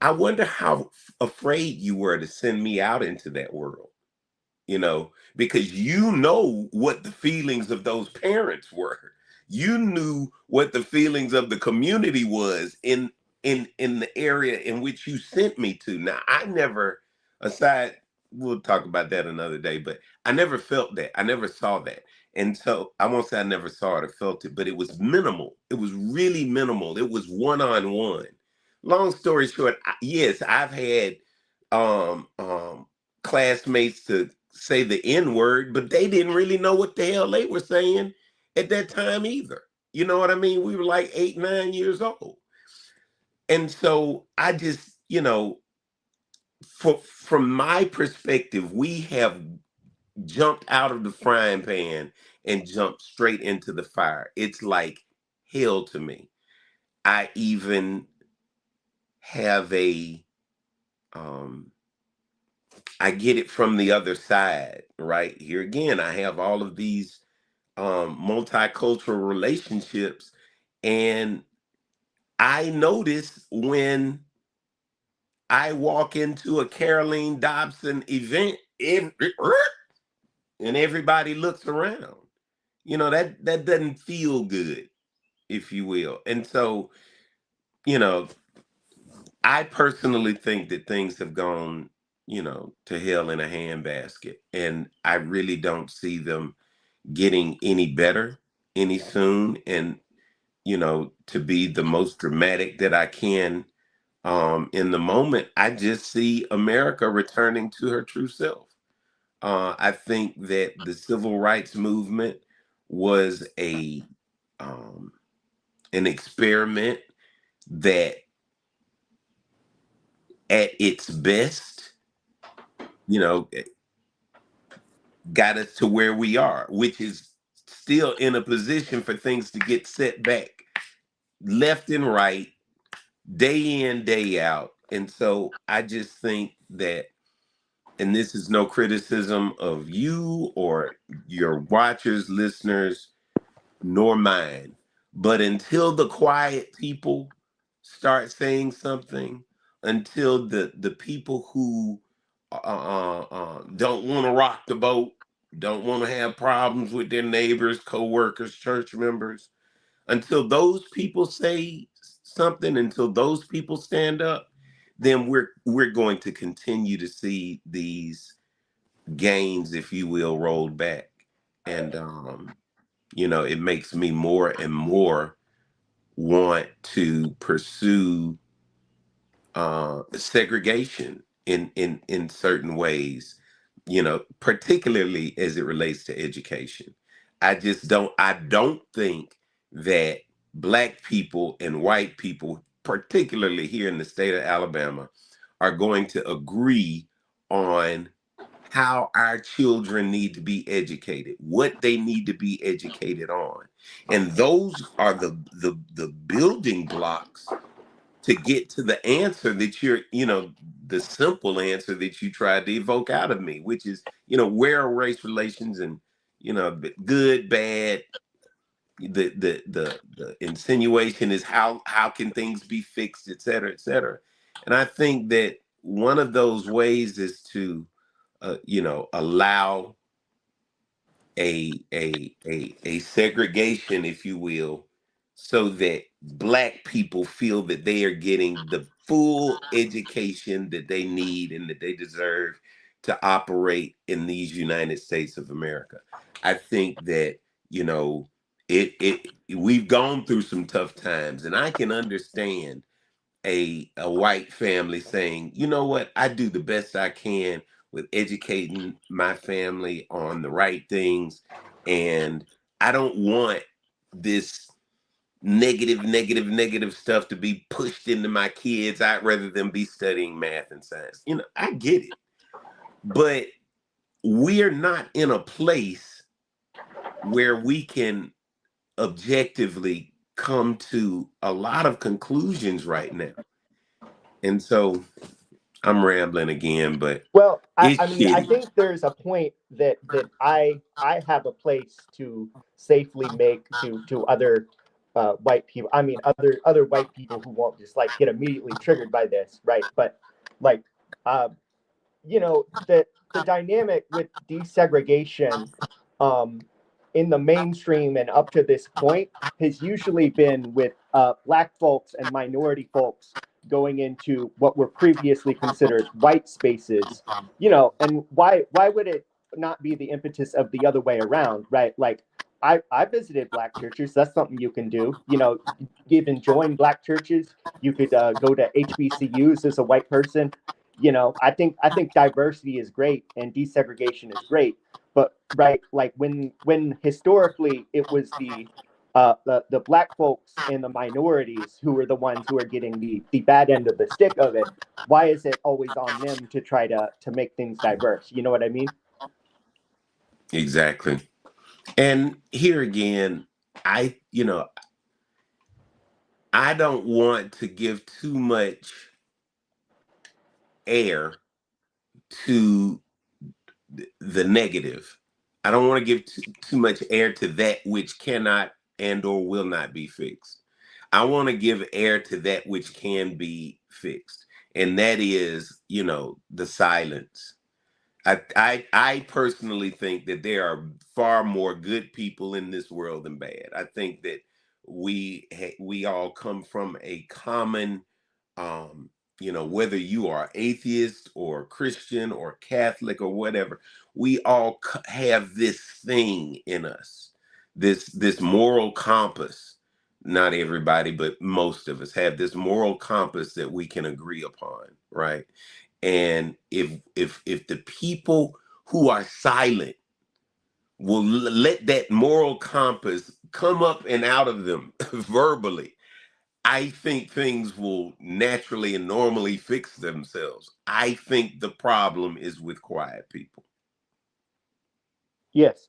I wonder how afraid you were to send me out into that world, because you know what the feelings of those parents were. You knew what the feelings of the community was in the area in which you sent me to. Now, I never, aside, we'll talk about that another day, but I never felt that. I never saw that. And so I won't say I never saw it or felt it, but it was minimal. It was really minimal. It was one-on-one. Long story short, yes, I've had classmates to say the N word, but they didn't really know what the hell they were saying at that time either. You know what I mean? We were like 8, 9 years old. And so I just, from my perspective, we have jumped out of the frying pan and jumped straight into the fire. It's like hell to me. I even have I get it from the other side, right? Here again, I have all of these multicultural relationships, and I notice when I walk into a Caroline Dobson event and everybody looks around. That doesn't feel good, if you will. And so, I personally think that things have gone, to hell in a handbasket. And I really don't see them getting any better any soon. And, to be the most dramatic that I can in the moment, I just see America returning to her true self. I think that the civil rights movement was an experiment that, at its best, got us to where we are, which is still in a position for things to get set back left and right, day in, day out. And so I just think that, and this is no criticism of you or your watchers, listeners, nor mine, but until the quiet people start saying something, until the people who don't want to rock the boat, don't want to have problems with their neighbors, co-workers, church members, until those people say something, until those people stand up, then we're going to continue to see these gains, if you will, rolled back. And it makes me more and more want to pursue segregation in certain ways, particularly as it relates to education. I don't think that Black people and white people, particularly here in the state of Alabama, are going to agree on how our children need to be educated, what they need to be educated on. And those are the building blocks to get to the answer that the simple answer that you tried to evoke out of me, which is, where are race relations and, good, bad. The insinuation is how can things be fixed, et cetera, et cetera. And I think that one of those ways is to, allow a segregation, if you will, so that Black people feel that they are getting the full education that they need and that they deserve to operate in these United States of America. I think that, we've gone through some tough times, and I can understand a white family saying, you know what, I do the best I can with educating my family on the right things, and I don't want this negative stuff to be pushed into my kids. I'd rather them be studying math and science. I get it, but we're not in a place where we can objectively come to a lot of conclusions right now. And so I'm rambling again, but Well, it's I mean, I shitty. think there's a point that I have a place to safely make to other white people. I mean, other white people who won't just like get immediately triggered by this, right? But like, uh, the dynamic with desegregation, um, in the mainstream and up to this point has usually been with Black folks and minority folks going into what were previously considered white spaces, and why would it not be the impetus of the other way around, right? Like, I visited Black churches. That's something you can do. Even join Black churches. You could go to HBCUs as a white person. I think diversity is great and desegregation is great, but right, like when historically it was the Black folks and the minorities who were the ones who are getting the bad end of the stick of it. Why is it always on them to try to make things diverse? You know what I mean? Exactly. And here again, I, you know, I don't want to give too much air to the negative. I don't want to give too much air to that which cannot and or will not be fixed. I want to give air to that which can be fixed. And that is, the silence. I personally think that there are far more good people in this world than bad. I think that we all come from a common, whether you are atheist or Christian or Catholic or whatever, we all have this thing in us, this moral compass. Not everybody, but most of us have this moral compass that we can agree upon, right? And if the people who are silent will let that moral compass come up and out of them verbally, I think things will naturally and normally fix themselves. I think the problem is with quiet people. Yes.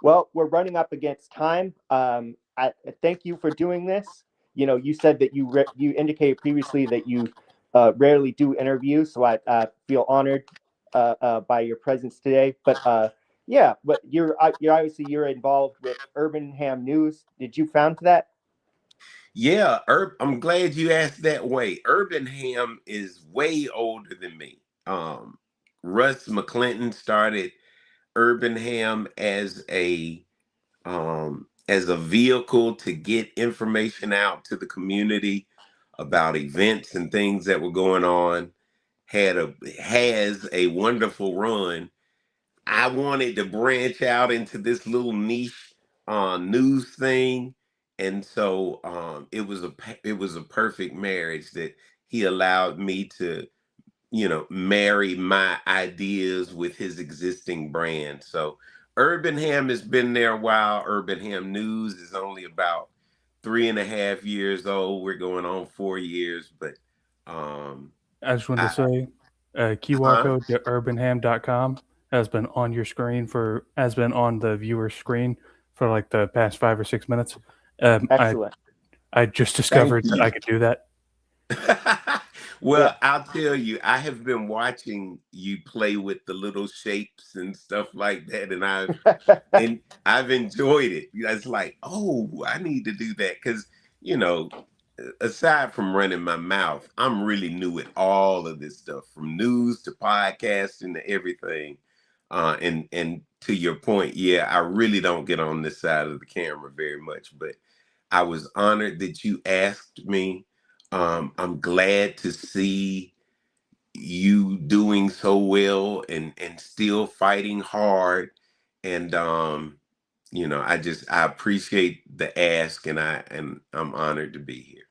Well, we're running up against time. I thank you for doing this. You said that you indicated previously that you rarely do interviews, so I feel honored by your presence today. But yeah, but you're obviously you're involved with Urban Ham News. Did you found that? Yeah, I'm glad you asked that way. Urban Ham is way older than me. Russ McClinton started Urban Ham as a vehicle to get information out to the community about events and things that were going on. Has a wonderful run. I wanted to branch out into this little niche news thing, and so it was a perfect marriage that he allowed me to marry my ideas with his existing brand. So Urban Ham has been there a while. Urban Ham News is only about 3.5 years old. We're going on 4 years, but I just wanted to say, QR code to urbanham.com has been on your screen has been on the viewer's screen for like the past 5 or 6 minutes. Excellent. I just discovered that I could do that. Well, I'll tell you, I have been watching you play with the little shapes and stuff like that, and I've enjoyed it. It's like, oh, I need to do that because aside from running my mouth, I'm really new at all of this stuff, from news to podcasting to everything. And to your point, yeah, I really don't get on this side of the camera very much, but I was honored that you asked me. I'm glad to see you doing so well and still fighting hard. And I appreciate the ask, and I'm honored to be here.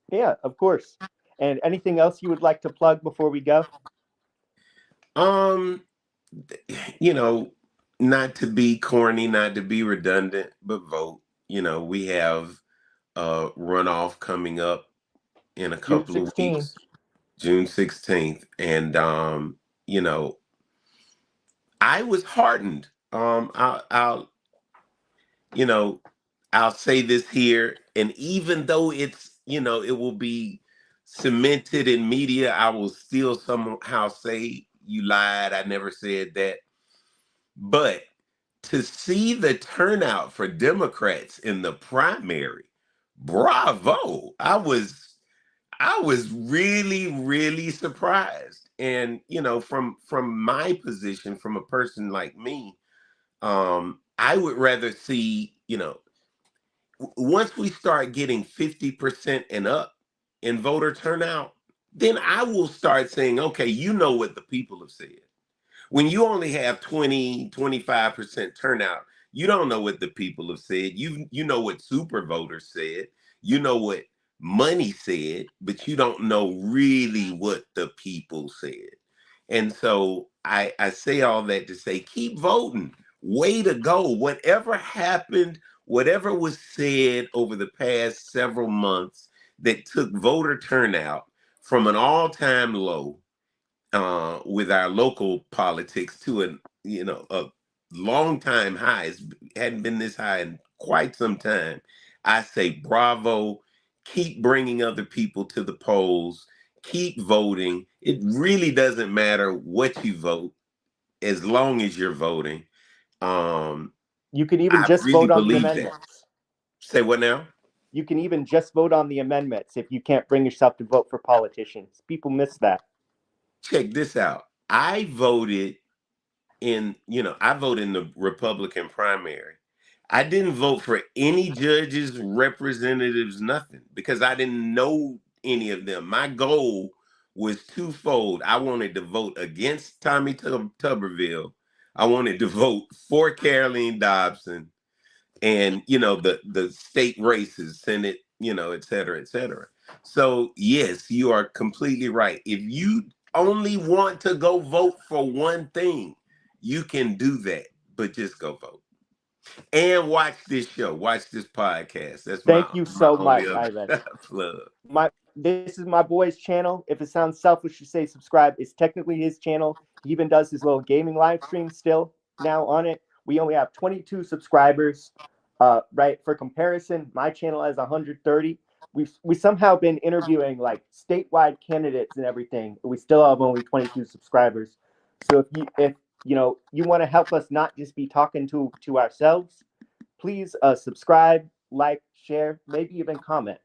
Yeah, of course. And anything else you would like to plug before we go? Not to be corny, not to be redundant, but vote. We have a runoff coming up in a couple of weeks, June 16th. And, I was heartened. I'll say this here, and even though it's, it will be cemented in media, I will still somehow say you lied. I never said that. But to see the turnout for Democrats in the primary, bravo. I was really, really surprised. And, from my position, from a person like me, I would rather see, once we start getting 50% and up in voter turnout, then I will start saying, okay, what the people have said. When you only have 20-25% turnout, you don't know what the people have said. You know what super voters said. You know what money said, but you don't know really what the people said. And so I say all that to say, keep voting. Way to go. Whatever happened, whatever was said over the past several months that took voter turnout from an all-time low with our local politics to a long time high. It hadn't been this high in quite some time. I say bravo. Keep bringing other people to the polls. Keep voting. It really doesn't matter what you vote, as long as you're voting. You can even just vote on the amendments. Say what now? You can even just vote on the amendments if you can't bring yourself to vote for politicians. People miss that. Check this out. I voted in the Republican primary. I didn't vote for any judges, representatives, nothing, because I didn't know any of them. My goal was twofold. I wanted to vote against Tommy Tuberville. I wanted to vote for Caroline Dobson, and the state races, Senate, et cetera, et cetera. So yes, you are completely right. If you only want to go vote for one thing, you can do that, but just go vote and watch this show, watch this podcast. That's Thank you so much, Ivan. Plug. This is my boy's channel. If it sounds selfish to say subscribe, it's technically his channel. He even does his little gaming live stream still now on it. We only have 22 subscribers. Right, for comparison, my channel has 130. We somehow been interviewing like statewide candidates and everything. But we still have only 22 subscribers. So if you want to help us not just be talking to ourselves, please subscribe, like, share, maybe even comment.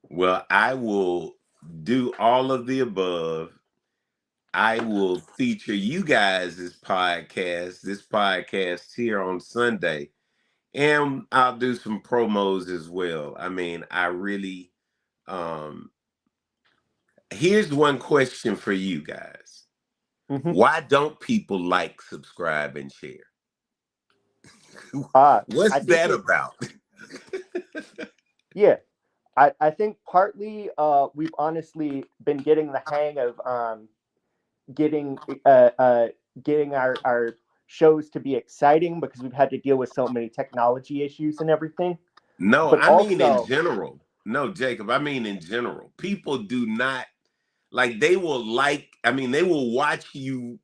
Well, I will do all of the above. I will feature you guys' this podcast here on Sunday. And I'll do some promos as well. I mean, I really, here's one question for you guys. Mm-hmm. Why don't people like, subscribe, and share? What's that about? Yeah, I think partly we've honestly been getting the hang of getting our shows to be exciting, because we've had to deal with so many technology issues and everything. No, But I mean in also, general. No, Jacob, I mean in general. People do not like they will they will watch you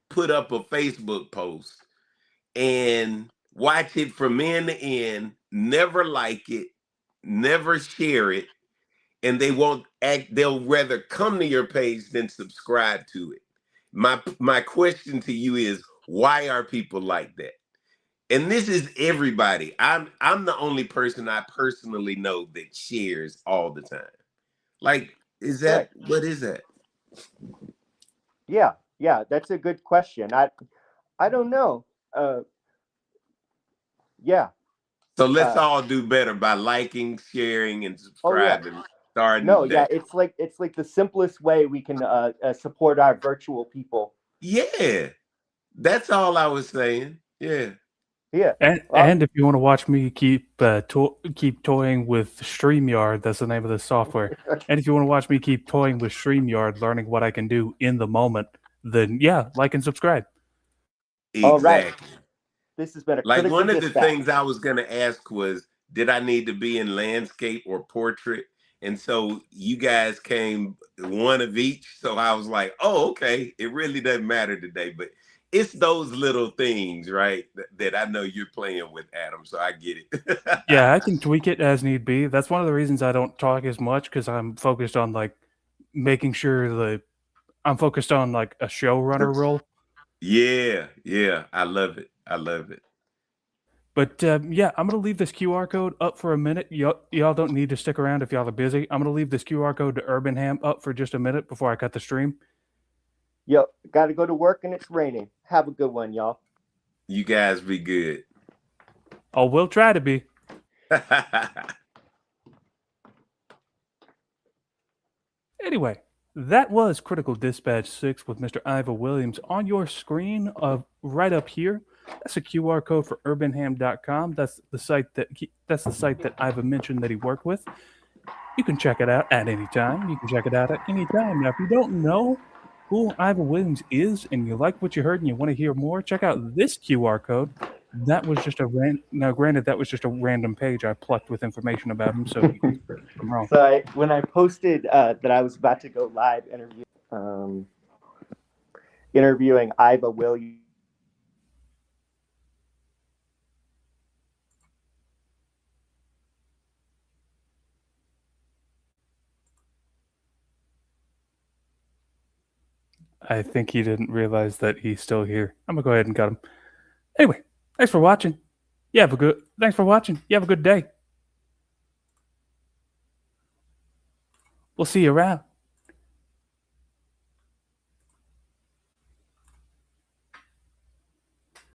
put up a Facebook post and watch it from end to end, never like it, never share it, and they'll rather come to your page than subscribe to it. My question to you is, why are people like that? And this is everybody. I'm the only person I personally know that shares all the time. Like, right? what is that? Yeah, that's a good question. I don't know. Yeah. So let's all do better by liking, sharing, and Oh yeah. subscribing. Starting No, yeah. today. It's like the simplest way we can support our virtual people. Yeah, that's all I was saying. Yeah. Yeah. And if you want to watch me keep toying with StreamYard, that's the name of the software. And if you want to watch me keep toying with StreamYard, learning what I can do in the moment, then yeah, like and subscribe. All right. Exactly. This has been a Like critical one of the dispatch. things I was going to ask was, did I need to be in landscape or portrait? And so you guys came one of each. So I was like, oh, okay. It really doesn't matter today. But it's those little things, right, that I know you're playing with, Adam. So I get it. Yeah, I can tweak it as need be. That's one of the reasons I don't talk as much, because I'm focused on like making sure I'm focused on like a showrunner role. Yeah. I love it. I love it. But yeah, I'm going to leave this QR code up for a minute. Y'all don't need to stick around if y'all are busy. I'm going to leave this QR code to Urban Ham up for just a minute before I cut the stream. Yep. Got to go to work and it's raining. Have a good one, y'all. You guys be good. Oh, we'll try to be. Anyway, that was Critical Dispatch 6 with Mr. Iva Williams on your screen right up here. That's a QR code for urbanham.com. That's the site that Iva mentioned that he worked with. You can check it out at any time. You can check it out at any time. Now, if you don't know who Iva Williams is and you like what you heard and you want to hear more, check out this QR code. That was just granted, that was just a random page I plucked with information about him, so I'm wrong. So when I posted that I was about to go live interviewing Iva Williams. I think he didn't realize that he's still here. I'm gonna go ahead and cut him. Anyway, thanks for watching. Thanks for watching. You have a good day. We'll see you around.